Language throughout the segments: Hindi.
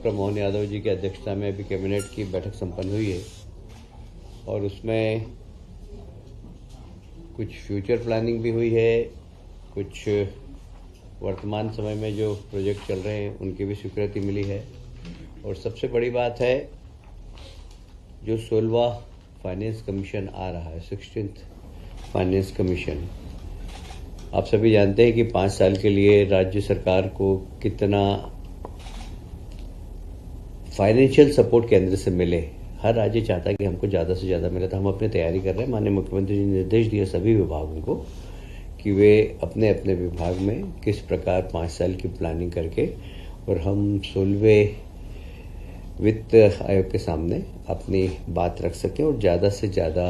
डॉक्टर मोहन यादव जी की अध्यक्षता में अभी कैबिनेट की बैठक संपन्न हुई है और उसमें कुछ फ्यूचर प्लानिंग भी हुई है, कुछ वर्तमान समय में जो प्रोजेक्ट चल रहे हैं उनकी भी स्वीकृति मिली है। और सबसे बड़ी बात है, जो 16वां फाइनेंस कमीशन आ रहा है, 16th फाइनेंस कमीशन, आप सभी जानते हैं कि 5 साल के लिए राज्य सरकार को कितना फाइनेंशियल सपोर्ट केंद्र से मिले। हर राज्य चाहता है कि हमको ज़्यादा से ज़्यादा मिले, तो हम अपनी तैयारी कर रहे हैं। माननीय मुख्यमंत्री जी ने निर्देश दिए सभी विभागों को कि वे अपने अपने विभाग में किस प्रकार 5 साल की प्लानिंग करके और हम 16वें वित्त आयोग के सामने अपनी बात रख सकें और ज़्यादा से ज़्यादा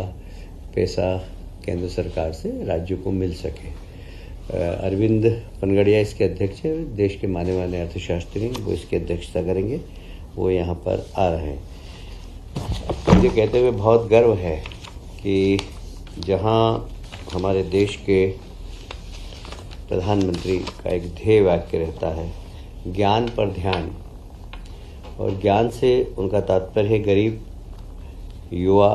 पैसा केंद्र सरकार से राज्यों को मिल सके। अरविंद पनगड़िया इसके अध्यक्ष हैं, देश के माने माने अर्थशास्त्री, वो इसकी अध्यक्षता करेंगे, वो यहाँ पर आ रहे हैं। मुझे कहते हुए बहुत गर्व है कि जहाँ हमारे देश के प्रधानमंत्री का एक ध्येय वाक्य रहता है, ज्ञान पर ध्यान, और ज्ञान से उनका तात्पर्य है गरीब, युवा,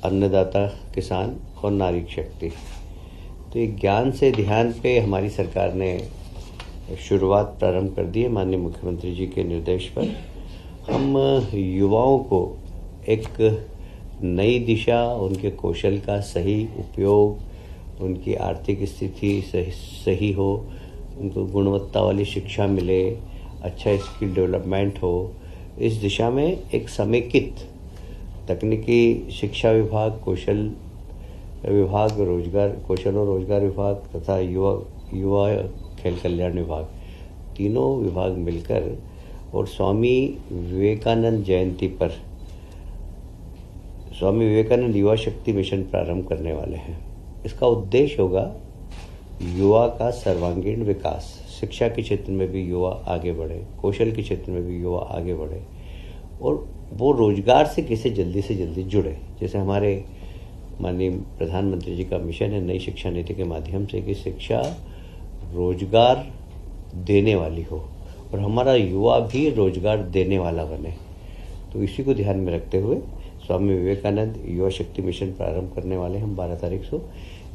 अन्नदाता, किसान और नारी शक्ति। तो ये ज्ञान से ध्यान पे हमारी सरकार ने शुरुआत प्रारंभ कर दी है। माननीय मुख्यमंत्री जी के निर्देश पर हम युवाओं को एक नई दिशा, उनके कौशल का सही उपयोग, उनकी आर्थिक स्थिति सही हो, उनको गुणवत्ता वाली शिक्षा मिले, अच्छा स्किल डेवलपमेंट हो, इस दिशा में एक समेकित तकनीकी शिक्षा विभाग, कौशल विभाग, कौशल और रोजगार विभाग तथा युवा खेल कल्याण विभाग, तीनों विभाग मिलकर और स्वामी विवेकानंद जयंती पर स्वामी विवेकानंद युवा शक्ति मिशन प्रारंभ करने वाले हैं। इसका उद्देश्य होगा युवा का सर्वांगीण विकास, शिक्षा के क्षेत्र में भी युवा आगे बढ़े, कौशल के क्षेत्र में भी युवा आगे बढ़े और वो रोजगार से कैसे जल्दी से जल्दी जुड़े। जैसे हमारे माननीय प्रधानमंत्री जी का मिशन है नई शिक्षा नीति के माध्यम से कि शिक्षा रोजगार देने वाली हो और हमारा युवा भी रोजगार देने वाला बने। तो इसी को ध्यान में रखते हुए स्वामी विवेकानंद युवा शक्ति मिशन प्रारंभ करने वाले हम 12 तारीख को।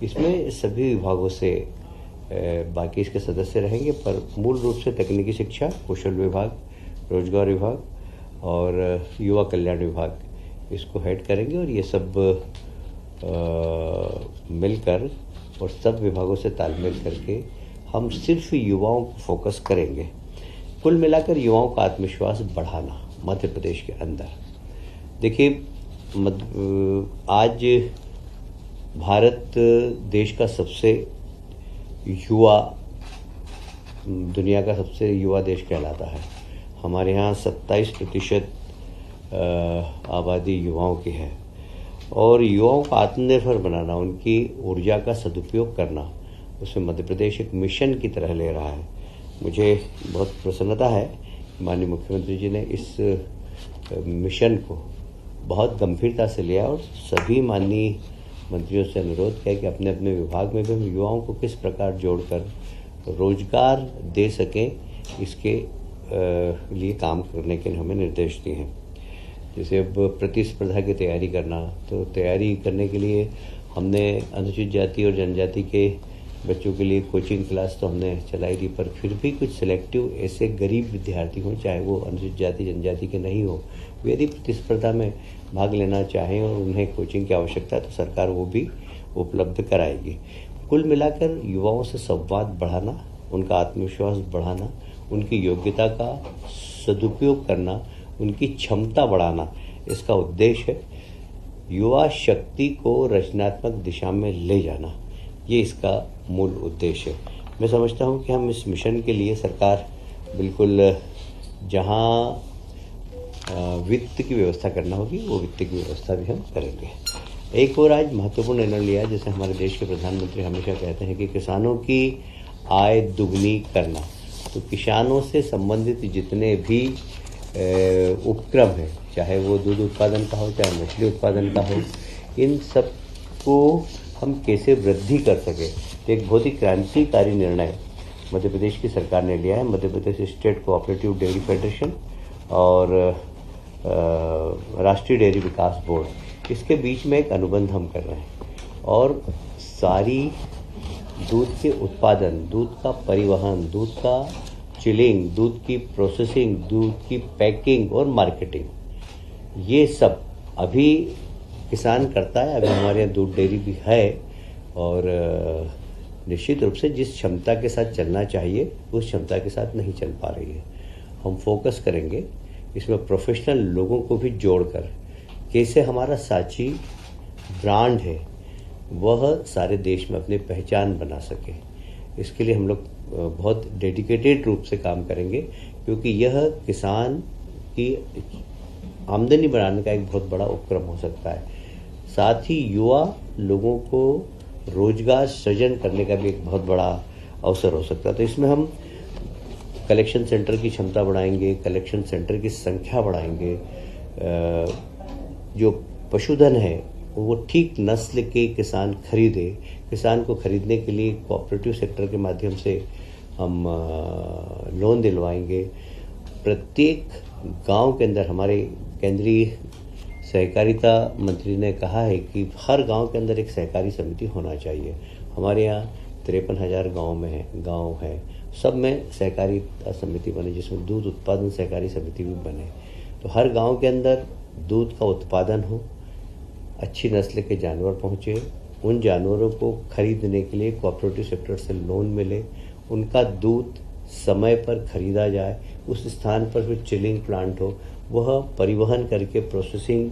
इसमें सभी विभागों से बाकी इसके सदस्य रहेंगे, पर मूल रूप से तकनीकी शिक्षा, कौशल विभाग, रोजगार विभाग और युवा कल्याण विभाग इसको हेड करेंगे और ये सब मिलकर और सब विभागों से तालमेल करके हम सिर्फ युवाओं को फोकस करेंगे। कुल मिलाकर युवाओं का आत्मविश्वास बढ़ाना मध्य प्रदेश के अंदर। देखिए, आज भारत देश का सबसे युवा, दुनिया का सबसे युवा देश कहलाता है। हमारे यहाँ 27% आबादी युवाओं की है और युवाओं को आत्मनिर्भर बनाना, उनकी ऊर्जा का सदुपयोग करना, उसमें मध्य प्रदेश एक मिशन की तरह ले रहा है। मुझे बहुत प्रसन्नता है माननीय मुख्यमंत्री जी ने इस मिशन को बहुत गंभीरता से लिया और सभी माननीय मंत्रियों से अनुरोध किया कि अपने अपने विभाग में भी हम युवाओं को किस प्रकार जोड़कर रोजगार दे सकें, इसके लिए काम करने के हमें निर्देश दिए हैं। जैसे अब प्रतिस्पर्धा की तैयारी करना, तो तैयारी करने के लिए हमने अनुसूचित जाति और जनजाति के बच्चों के लिए कोचिंग क्लास तो हमने चलाई थी, पर फिर भी कुछ सिलेक्टिव ऐसे गरीब विद्यार्थी हों, चाहे वो अनुसूचित जाति जनजाति के नहीं हो, वे यदि प्रतिस्पर्धा में भाग लेना चाहें और उन्हें कोचिंग की आवश्यकता है तो सरकार वो भी उपलब्ध कराएगी। कुल मिलाकर युवाओं से संवाद बढ़ाना, उनका आत्मविश्वास बढ़ाना, उनकी योग्यता का सदुपयोग करना, उनकी क्षमता बढ़ाना, इसका उद्देश्य है। युवा शक्ति को रचनात्मक दिशा में ले जाना, ये इसका मूल उद्देश्य है। मैं समझता हूँ कि हम इस मिशन के लिए सरकार बिल्कुल जहाँ वित्त की व्यवस्था करना होगी वो वित्त की व्यवस्था भी हम करेंगे। एक और आज महत्वपूर्ण निर्णय लिया, जैसे हमारे देश के प्रधानमंत्री हमेशा कहते हैं कि किसानों की आय दुगनी करना। तो किसानों से संबंधित जितने भी उपक्रम है, चाहे वो दूध उत्पादन का हो, चाहे मछली उत्पादन का हो, इन सब को हम कैसे वृद्धि कर सके, एक बहुत ही क्रांतिकारी निर्णय मध्य प्रदेश की सरकार ने लिया है। Madhya Pradesh state cooperative dairy federation और राष्ट्रीय डेयरी विकास बोर्ड, इसके बीच में एक अनुबंध हम कर रहे हैं और सारी दूध के उत्पादन, दूध का परिवहन, दूध का चिलिंग, दूध की प्रोसेसिंग, दूध की पैकिंग और मार्केटिंग, ये सब अभी किसान करता है। अभी हमारे यहाँ दूध डेयरी भी है और निश्चित रूप से जिस क्षमता के साथ चलना चाहिए उस क्षमता के साथ नहीं चल पा रही है। हम फोकस करेंगे इसमें प्रोफेशनल लोगों को भी जोड़कर, कैसे हमारा सांची ब्रांड है वह सारे देश में अपनी पहचान बना सके। इसके लिए हम लोग बहुत डेडिकेटेड रूप से काम करेंगे, क्योंकि यह किसान की आमदनी बढ़ाने का एक बहुत बड़ा उपक्रम हो सकता है। साथ ही युवा लोगों को रोजगार सृजन करने का भी एक बहुत बड़ा अवसर हो सकता है। तो इसमें हम कलेक्शन सेंटर की क्षमता बढ़ाएंगे, कलेक्शन सेंटर की संख्या बढ़ाएंगे, जो पशुधन है वो ठीक नस्ल के किसान खरीदे। किसान को खरीदने के लिए कोऑपरेटिव सेक्टर के माध्यम से हम लोन दिलवाएंगे। प्रत्येक गांव के अंदर हमारे केंद्रीय सहकारिता मंत्री ने कहा है कि हर गांव के अंदर एक सहकारी समिति होना चाहिए। हमारे यहाँ 53,000 गांव है, सब में सहकारिता समिति बने, जिसमें दूध उत्पादन सहकारी समिति भी बने। तो हर गांव के अंदर दूध का उत्पादन हो, अच्छी नस्ल के जानवर पहुँचे, उन जानवरों को खरीदने के लिए कोऑपरेटिव सेक्टर से लोन मिले, उनका दूध समय पर खरीदा जाए, उस स्थान पर जो चिलिंग प्लांट हो वह परिवहन करके प्रोसेसिंग